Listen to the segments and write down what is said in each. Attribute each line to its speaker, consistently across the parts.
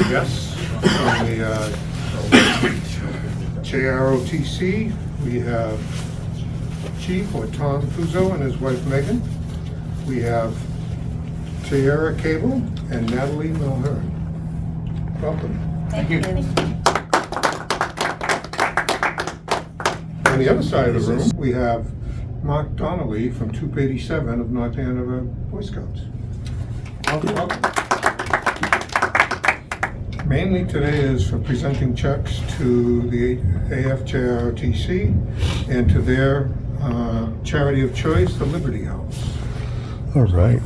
Speaker 1: guests from the JROTC. We have Chief or Tom Puzo and his wife Megan. We have Tiara Cable and Natalie Milhern. Welcome.
Speaker 2: Thank you.
Speaker 1: On the other side of the room, we have Mark Donnelly from Troop 87 of North Andover Boy Scouts. Welcome. Mainly today is for presenting checks to the AFJROTC and to their charity of choice, the Liberty House.
Speaker 3: All right.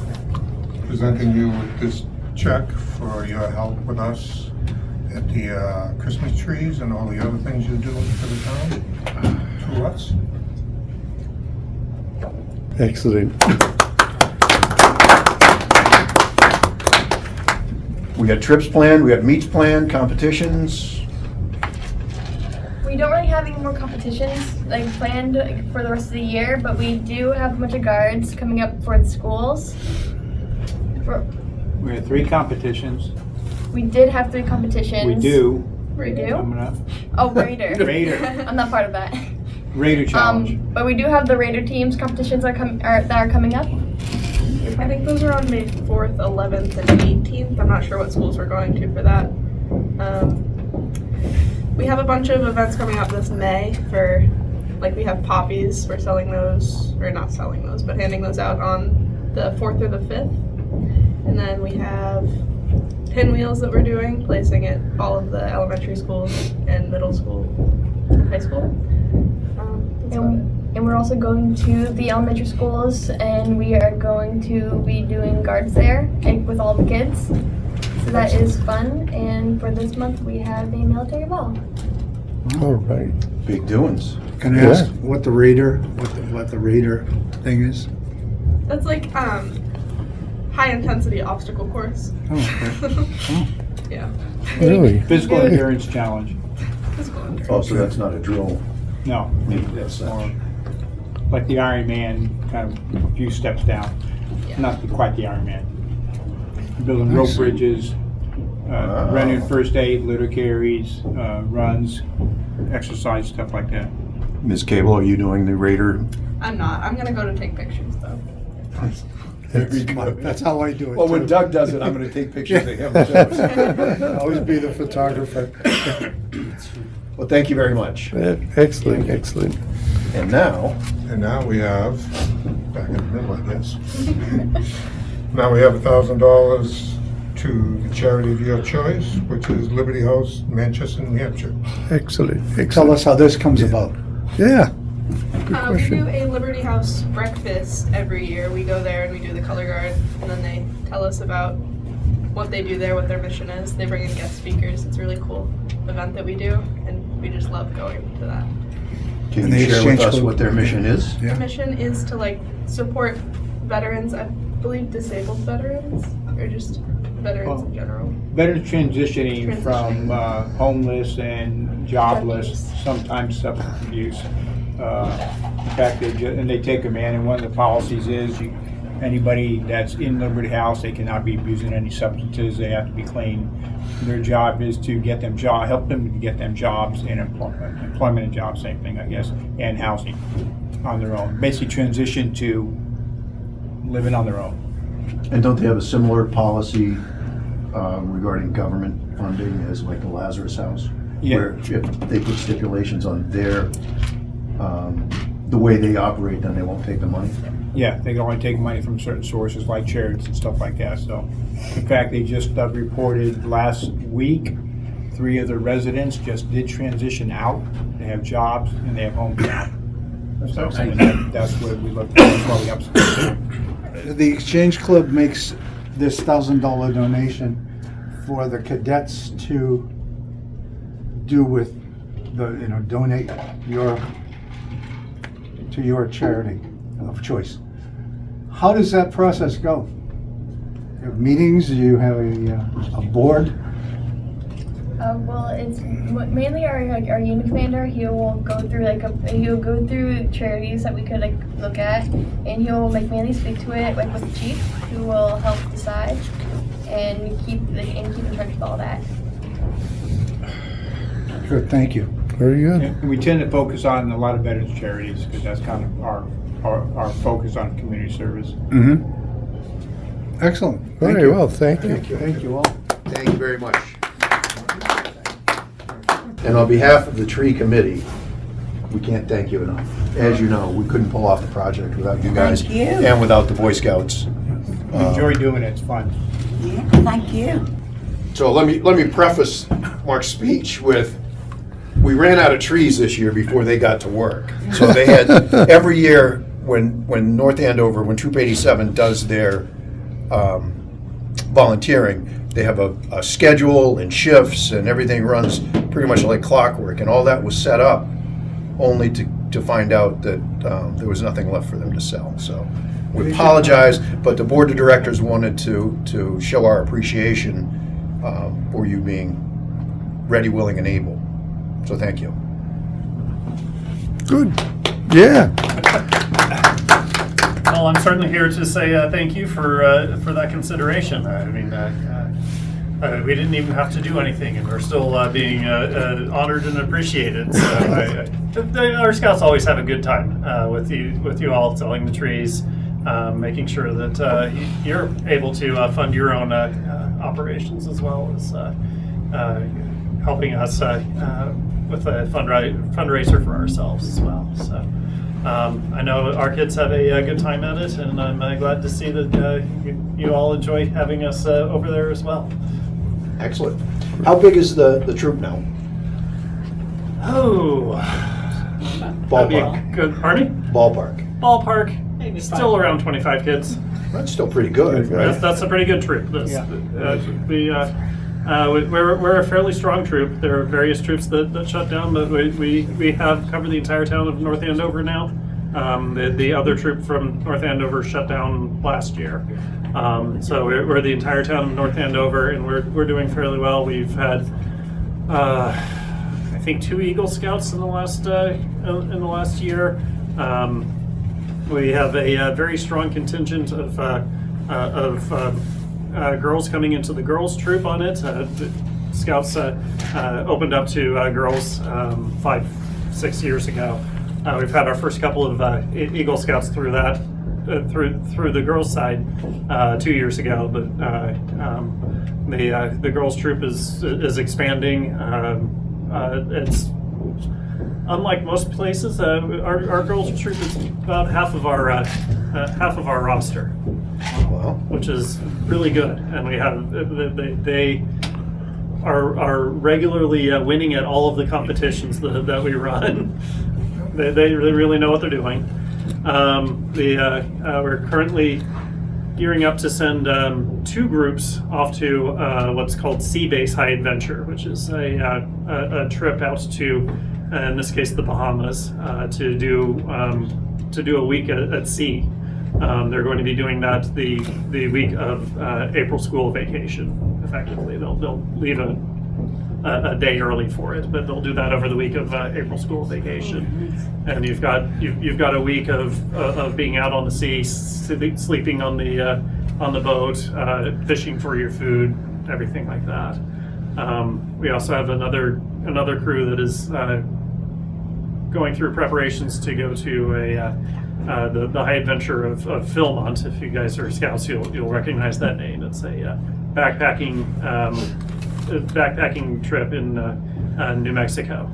Speaker 1: Presenting you with this check for your help with us at the Christmas trees and all the other things you're doing for the town. To us.
Speaker 3: Excellent.
Speaker 4: We got trips planned, we got meets planned, competitions.
Speaker 2: We don't really have any more competitions like planned for the rest of the year, but we do have a bunch of guards coming up for the schools.
Speaker 5: We had 3 competitions.
Speaker 2: We did have 3 competitions.
Speaker 5: We do.
Speaker 2: We do?
Speaker 5: Coming up.
Speaker 2: Oh, Raider.
Speaker 5: Raider.
Speaker 2: I'm not part of that.
Speaker 5: Raider Challenge.
Speaker 2: But we do have the Raider teams competitions that are coming up.
Speaker 6: I think those are on May 4th, 11th, and 18th. I'm not sure what schools we're going to for that. We have a bunch of events coming up this May for, like, we have poppies. We're selling those, or not selling those, but handing those out on the 4th or the 5th. And then we have pinwheels that we're doing, placing at all of the elementary schools and middle school, high school. That's about it.
Speaker 2: And we're also going to the elementary schools, and we are going to be doing guards there with all the kids. So that is fun. And for this month, we have a military ball.
Speaker 3: All right.
Speaker 4: Big doings.
Speaker 7: Can I ask what the Raider thing is?
Speaker 6: That's like high intensity obstacle course.
Speaker 7: Oh, okay.
Speaker 6: Yeah.
Speaker 3: Really?
Speaker 5: Physical endurance challenge.
Speaker 4: Oh, so that's not a drill.
Speaker 5: No, that's more like the Iron Man, kind of a few steps down.
Speaker 6: Yeah.
Speaker 5: Not quite the Iron Man. Building rope bridges, running first aid, litter carries, runs, exercise, stuff like that.
Speaker 4: Ms. Cable, are you doing the Raider?
Speaker 6: I'm not. I'm gonna go to take pictures though.
Speaker 7: That's how I do it.
Speaker 4: Well, when
Speaker 7: too.
Speaker 4: Doug does it, I'm going to take pictures of him too.
Speaker 7: Always be the photographer.
Speaker 4: Well, thank you very much.
Speaker 3: Excellent, excellent.
Speaker 4: And now,
Speaker 1: we have, back in the middle, I guess. Now we have $1,000 to the charity of your choice, which is Liberty House, Manchester, New Hampshire.
Speaker 3: Excellent, excellent.
Speaker 7: Tell us how this comes about.
Speaker 3: Yeah. Good
Speaker 6: We do
Speaker 3: question.
Speaker 6: a Liberty House breakfast every year. We go there and we do the color guard, and then they tell us about what they do there, what their mission is. They bring in guest speakers. It's a really cool event that we do, and we just love going to that.
Speaker 4: can
Speaker 7: And
Speaker 4: you
Speaker 7: they
Speaker 4: share with
Speaker 7: exchange
Speaker 4: us what their mission is?
Speaker 6: Their
Speaker 7: Yeah.
Speaker 6: mission is to support veterans. I believe disabled veterans, or just veterans in general.
Speaker 5: Veterans transitioning from homeless and jobless,
Speaker 6: Junkies.
Speaker 5: sometimes substance abuse. In fact, they take them in, and one of the policies is anybody that's in Liberty House, they cannot be abusing any substances. They have to be clean. Their job is to get them help them to get them jobs and employment and jobs, same thing, I guess, and housing on their own. Basically, transition to living on their own.
Speaker 4: And don't they have a similar policy regarding government funding as like the Lazarus House?
Speaker 5: Yeah.
Speaker 4: Where if they put stipulations on their, the way they operate, then they won't take the money?
Speaker 5: Yeah, they can only take money from certain sources like charities and stuff like that. So, in fact, they just reported last week 3 of the residents just did transition out. They have jobs and they have homes now. So, and that's what we look for. That's why we upscale.
Speaker 7: The Exchange Club makes this $1,000 donation for the cadets to do with donate to your charity of choice. How does that process go? You have meetings? Do you have a board?
Speaker 2: Well, it's mainly our unit commander. He will go through he'll go through charities that we could look at, and he'll mainly speak to it with the chief, who will help decide and keep in charge of all that.
Speaker 7: Good, thank you.
Speaker 3: Very good.
Speaker 5: And we tend to focus on a lot of veterans charities because that's kind of our focus on community service.
Speaker 7: Mm-hmm. Excellent. Thank
Speaker 3: Very
Speaker 7: you.
Speaker 3: well, thank you.
Speaker 7: Thank you all.
Speaker 4: Thank you very much. And on behalf of the tree committee, we can't thank you enough. As you know, we couldn't pull off the project without you guys.
Speaker 8: Thank you.
Speaker 4: And without the Boy Scouts.
Speaker 5: We enjoy doing it, it's fun.
Speaker 8: Yeah, thank you.
Speaker 4: So let me preface Mark's speech with, we ran out of trees this year before they got to work. So they had, every year when North Andover, when Troop 87 does their volunteering, they have a schedule and shifts and everything runs pretty much like clockwork. And all that was set up only to find out that there was nothing left for them to sell. So we apologize, but the board of directors wanted to show our appreciation for you being ready, willing, and able. So thank you.
Speaker 3: Good. Yeah.
Speaker 9: Well, I'm certainly here to say thank you for that consideration. I mean, we didn't even have to do anything, and we're still being honored and appreciated. So our scouts always have a good time with you all selling the trees, making sure that you're able to fund your own operations as well as helping us with a fundraiser for ourselves as well. So. I know our kids have a good time at it, and I'm glad to see that you all enjoy having us over there as well.
Speaker 4: Excellent. How big is the troop now?
Speaker 9: Oh, that'd be a
Speaker 4: Ballpark.
Speaker 9: good. Pardon me?
Speaker 4: Ballpark.
Speaker 9: Ballpark. Still around 25 kids.
Speaker 4: That's still pretty good.
Speaker 9: That's a pretty good troop. We're a fairly strong troop. There are various troops that shut down, but we have covered the entire town of North Andover now. The other troop from North Andover shut down last year. So we're the entire town of North Andover, and we're doing fairly well. We've had I think 2 Eagle Scouts in the last year. We have a very strong contingent of girls coming into the girls troop on it. The Scouts opened up to girls 5-6 years ago. We've had our first couple of Eagle Scouts through that through the girls side 2 years ago, but the girls troop is expanding. It's unlike most places. Our girls troop is about half of our roster.
Speaker 4: Wow.
Speaker 9: Which is really good, and we have they are regularly winning at all of the competitions that we run. They really know what they're doing. We're currently gearing up to send 2 groups off to what's called Sea Base High Adventure, which is a trip out to, in this case, the Bahamas, to do a week at sea. They're going to be doing that the week of April school vacation. Effectively, they'll leave a day early for it, but they'll do that over the week of April school vacation. And you've got a week of being out on the sea, sleeping on the boat, fishing for your food, everything like that. We also have another crew that is going through preparations to go to the High Adventure of Philmont. If you guys are scouts, you'll recognize that name. It's a backpacking trip in New Mexico.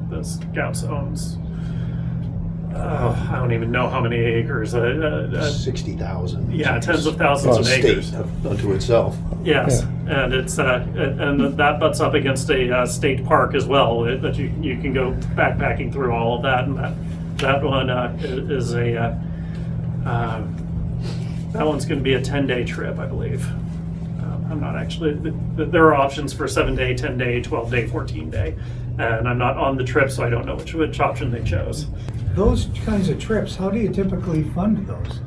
Speaker 9: The Scouts owns I don't even know how many acres.
Speaker 4: 60,000.
Speaker 9: Yeah, tens of thousands of acres.
Speaker 4: State unto itself.
Speaker 9: Yes, and it's and that butts up against a state park as well. That you can go backpacking through all of that, and that one is that one's going to be a 10-day trip, I believe. I'm not actually. There are options for 7-day, 10-day, 12-day, 14-day, and I'm not on the trip, so I don't know which option they chose.
Speaker 10: Those kinds of trips, how do you typically fund those?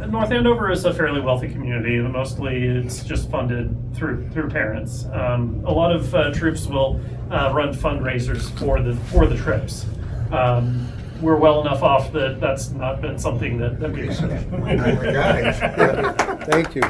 Speaker 9: North Andover is a fairly wealthy community, and mostly it's just funded through parents. A lot of troops will run fundraisers for the trips. We're well enough off that that's not been something that we've.
Speaker 3: Thank you.